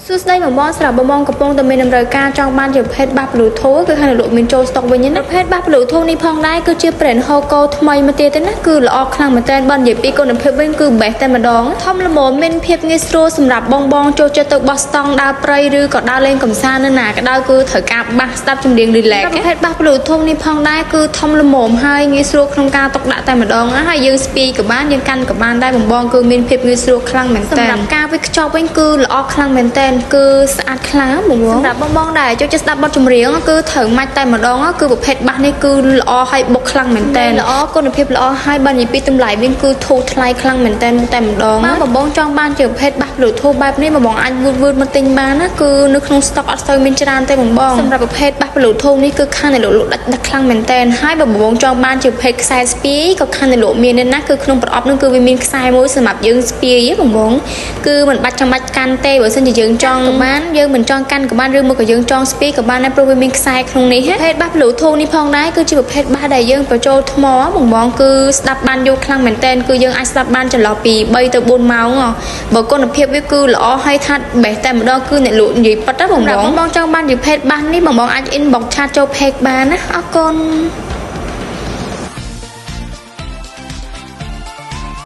សួស្តីបងស្រាប់បងកំពុងតែមានតម្រូវការចង់បានជាប្រភេទបាសប្លូធូគឺខាងលោកមានចូលស្តុកវិញណាប្រភេទបាសប្លូធូនេះផងដែរគឺជា brand Hogo ថ្មីមកទៀតទេណាគឺល្អខ្លាំងមែនទែនបើនិយាយពីគុណភាពវិញគឺ best តែម្ដងធំល្មមមានភាពងាយស្រួលសម្រាប់បងចូលចិត្តទៅបោះស្តង់ដើរព្រៃឬក៏ដើរលេងកម្សាន្តនៅណាក៏ដោយគឺត្រូវការបាសស្ដាប់ចម្រៀង relax ប្រភេទបាសប្លូធូនេះផងដែរគឺធំល្មមហើយងាយស្រួលក្នុងការទុកដាក់តែម្ដងហើយយើងស្ពីក៏បានយើងកាន់ក៏បានដែរបងគឺមានភាពងាយស្រួលខ្លាំងមែនទែនសម្រាប់ការវិខ្ចប់វិញគឺល្អខ្លាំងមែនទែនគឺស្អាតខ្លាំងបងសម្រាប់បងដែលចូលចិត្តស្ដាប់បទចម្រៀងគឺត្រូវម៉ាច់តែម្ដងគឺប្រភេទបាសនេះគឺល្អហើយបុកខ្លាំងមែនទែនល្អគុណភាពល្អហើយបើនិយាយពីតម្លៃវិញគឺធូរថ្លៃខ្លាំងមែនទែនតែម្ដងបើបងចង់បានជាប្រភេទបាសប្លូធូបែបនេះបងអាចវឺតមកទិញបានណាគឺនៅក្នុងស្តុកអត់សូវមានច្រើនទេបងសម្រាប់ប្រភេទបាសប្លូធូនេះគឺខាងនៃលោកដាច់ខ្លាំងមែនទែនហើយបើបងចង់បានជាប្រភេទខ្សែស្ពាយក៏ខាងនៃលោកមានដែរណាគឺក្នុងប្រអប់នោះគឺវាមានខ្សែមួយសម្រាប់យើងស្ពាយបងគឺមិនបាច់ចាំបាច់កាន់ទេបើសិនជាយើងចង់ក៏បានយើងមិនចង់កាន់ក៏បានឬមកក៏យើងចង់ស្ពាយក៏បានដែរព្រោះវាមានខ្សែក្នុងនេះប្រភេទបាសប្លូធូនេះផងដែរគឺជាប្រភេទបាសដែលយើងបញ្ចូលថ្មបងគឺស្ដាប់បានយូរខ្លាំងមែនទែនគឺយើងអាចស្ដាប់បានចន្លោះពី3ទៅ4ម៉ោងបើគុណភាពវាគឺល្អហើយថាត់ best តែម្ដងគឺអ្នកលក់និយាយប៉ិតបងចង់បានជាប្រភេទបាសនេះបងអាច inbox chat ចូល page បានណាអរគុណ